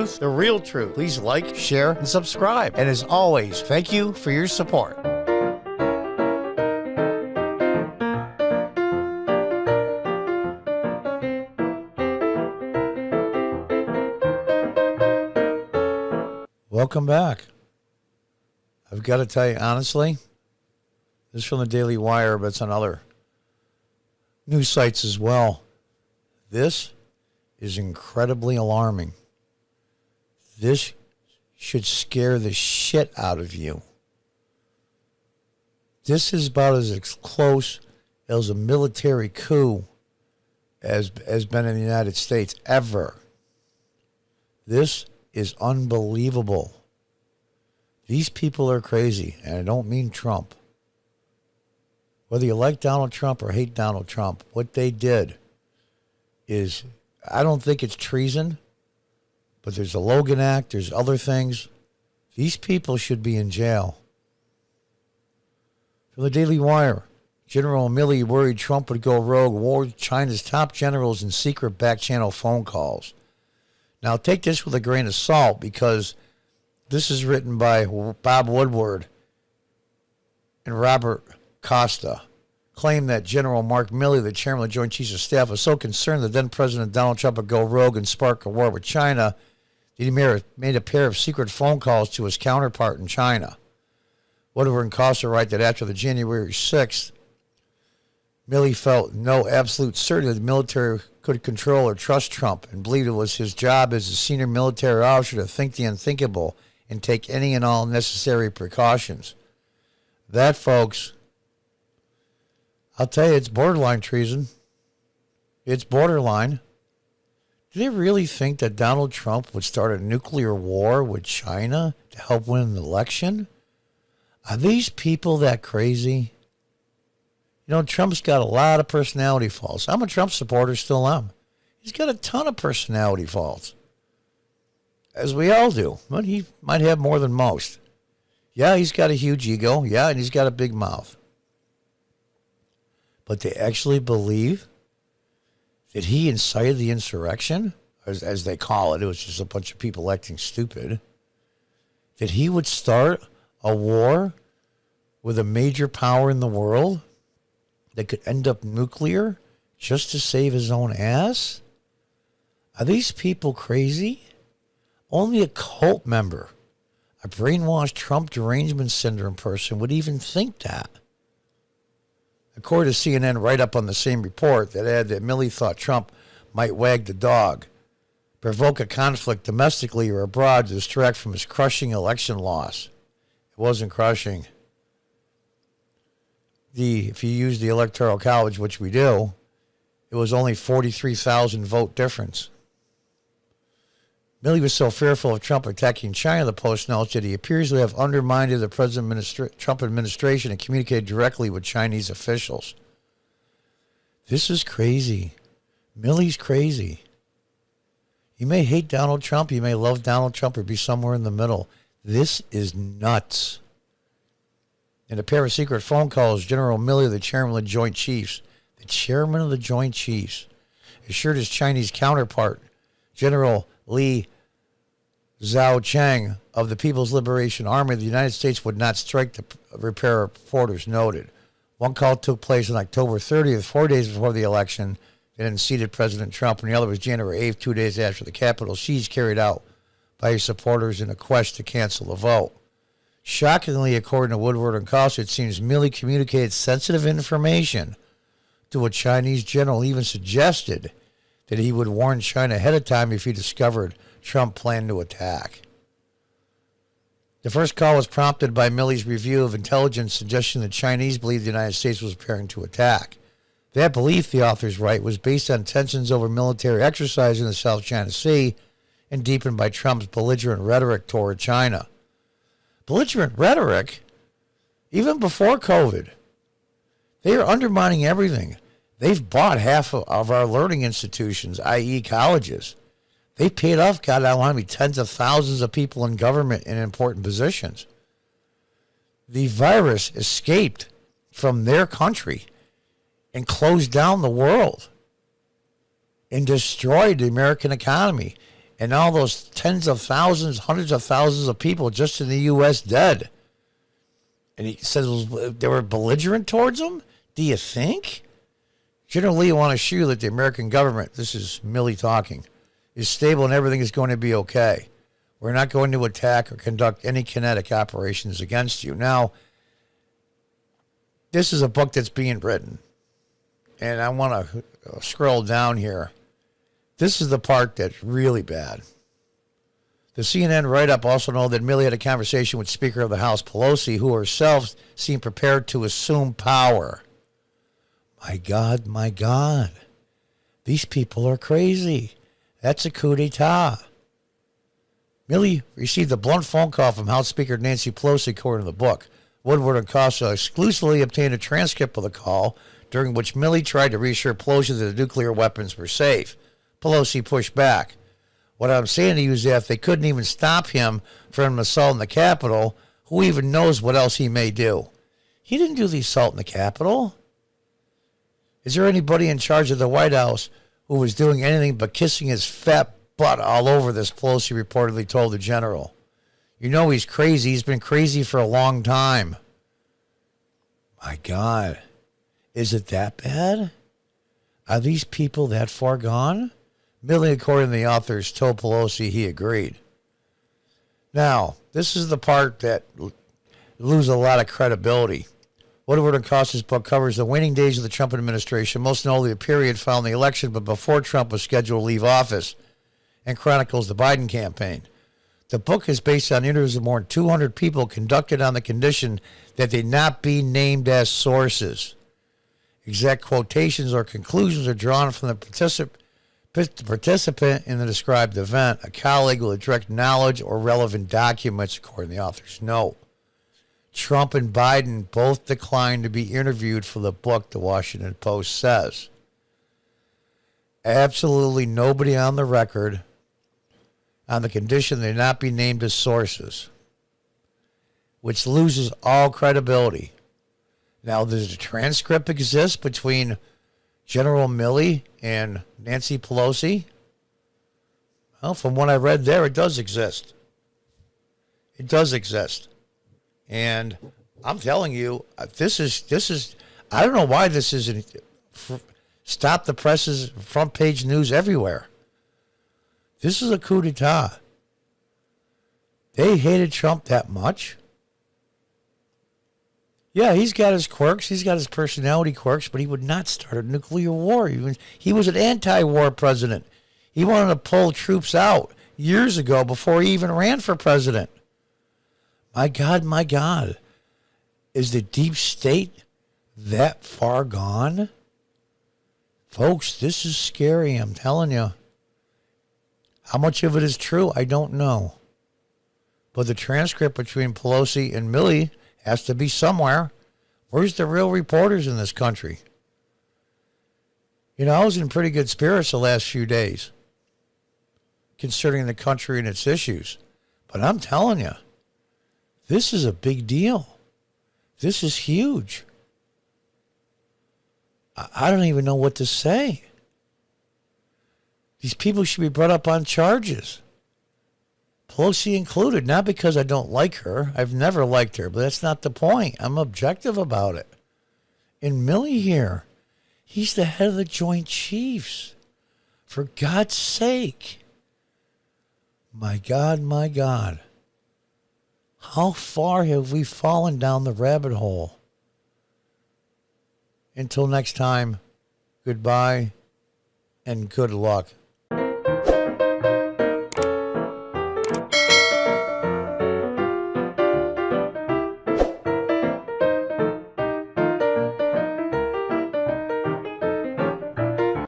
truth, the real truth. Please like, share, and subscribe. And as always, thank you for your support. Welcome back. I've got to tell you, honestly, this is from the Daily Wire, but it's on other news sites as well. This is incredibly alarming. This should scare the shit out of you. This is about as close as a military coup has been in the United States ever. This is unbelievable. These people are crazy, and I don't mean Trump. Whether you like Donald Trump or hate Donald Trump, what they did is, I don't think it's treason, but there's a Logan Act, there's other things. These people should be in jail. From the Daily Wire, General Milley worried Trump would go rogue, warned China's top generals in secret back-channel phone calls. Now, take this with a grain of salt, because this is written by Bob Woodward and Robert Costa, claimed that General Mark Milley, the chairman of the Joint Chiefs of Staff, was so concerned that then President Donald Trump would go rogue and spark a war with China that he made a pair of secret phone calls to his counterpart in China. Woodward and Costa write that after the January 6th, Milley felt no absolute certainty that the military could control or trust Trump and believed it was his job as a senior military officer to think the unthinkable and take any and all necessary precautions. That, folks, I'll tell you, it's borderline treason. It's borderline. Do they really think that Donald Trump would start a nuclear war with China to help win an election? Are these people that crazy? You know, Trump's got a lot of personality faults. I'm a Trump supporter, still am. He's got a ton of personality faults, as we all do, but he might have more than most. Yeah, he's got a huge ego. Yeah, and he's got a big mouth. But they actually believe that he incited the insurrection, as they call it. It was just a bunch of people acting stupid. That he would start a war with a major power in the world that could end up nuclear just to save his own ass? Are these people crazy? Only a cult member, a brainwashed Trump derangement syndrome person would even think that. According to CNN, right up on the same report that added that Milley thought Trump might wag the dog, provoke a conflict domestically or abroad to distract from his crushing election loss. It wasn't crushing. If you use the Electoral College, which we do, it was only 43,000 vote difference. Milley was so fearful of Trump attacking China, the Post notes, that he appears to have undermined the Trump administration and communicated directly with Chinese officials. This is crazy. Milley's crazy. You may hate Donald Trump, you may love Donald Trump, or be somewhere in the middle. This is nuts. In a pair of secret phone calls, General Milley, the chairman of the Joint Chiefs, assured his Chinese counterpart, General Li Zhaocheng of the People's Liberation Army, the United States would not strike, the reporters noted. One call took place on October 30th, 4 days before the election, that unseated President Trump, and the other was January 8th, 2 days after the Capitol siege carried out by his supporters in a quest to cancel the vote. Shockingly, according to Woodward and Costa, it seems Milley communicated sensitive information to a Chinese general, even suggested that he would warn China ahead of time if he discovered Trump planned to attack. The first call was prompted by Milley's review of intelligence suggesting the Chinese believed the United States was preparing to attack. That belief, the authors write, was based on tensions over military exercise in the South China Sea and deepened by Trump's belligerent rhetoric toward China. Belligerent rhetoric, even before COVID. They are undermining everything. They've bought half of our learning institutions, i.e. colleges. They paid off, God, I don't know how many tens of thousands of people in government in important positions. The virus escaped from their country and closed down the world and destroyed the American economy. And all those tens of thousands, hundreds of thousands of people just in the U.S. dead. And he says they were belligerent towards him? Do you think? General Lee want to assure you that the American government, this is Milley talking, is stable and everything is going to be okay. We're not going to attack or conduct any kinetic operations against you. Now, this is a book that's being written. And I want to scroll down here. This is the part that's really bad. The CNN write-up also noted that Milley had a conversation with Speaker of the House Pelosi, who herself seemed prepared to assume power. My God, my God. These people are crazy. That's a coup d'etat. Milley received a blunt phone call from House Speaker Nancy Pelosi, according to the book. Woodward and Costa exclusively obtained a transcript of the call, during which Milley tried to reassure Pelosi that the nuclear weapons were safe. Pelosi pushed back. What I'm saying to you is that if they couldn't even stop him from assaulting the Capitol, who even knows what else he may do? He didn't do the assault in the Capitol. Is there anybody in charge of the White House who was doing anything but kissing his fat butt all over this, Pelosi reportedly told the general. You know he's crazy. He's been crazy for a long time. My God. Is it that bad? Are these people that far gone? Milley, according to the authors, told Pelosi he agreed. Now, this is the part that loses a lot of credibility. Woodward and Costa's book covers the waning days of the Trump administration, most notably a period following the election, but before Trump was scheduled to leave office, and chronicles the Biden campaign. The book is based on interviews of more than 200 people conducted on the condition that they not be named as sources. Exact quotations or conclusions are drawn from the participant in the described event, a colleague with direct knowledge or relevant documents, according to the authors. No. Trump and Biden both declined to be interviewed for the book, the Washington Post says. Absolutely nobody on the record on the condition they not be named as sources, which loses all credibility. Now, does a transcript exist between General Milley and Nancy Pelosi? Well, from what I read there, it does exist. It does exist. And I'm telling you, this is, I don't know why this isn't stop the press's front page news everywhere. This is a coup d'etat. They hated Trump that much. Yeah, he's got his quirks. He's got his personality quirks, but he would not start a nuclear war. He was an anti-war president. He wanted to pull troops out years ago before he even ran for president. My God, my God. Is the deep state that far gone? Folks, this is scary, I'm telling you. How much of it is true, I don't know. But the transcript between Pelosi and Milley has to be somewhere. Where's the real reporters in this country? You know, I was in pretty good spirits the last few days, considering the country and its issues. But I'm telling you, this is a big deal. This is huge. I don't even know what to say. These people should be brought up on charges. Pelosi included, not because I don't like her. I've never liked her, but that's not the point. I'm objective about it. And Milley here, he's the head of the Joint Chiefs. For God's sake. My God, my God. How far have we fallen down the rabbit hole? Until next time, goodbye and good luck.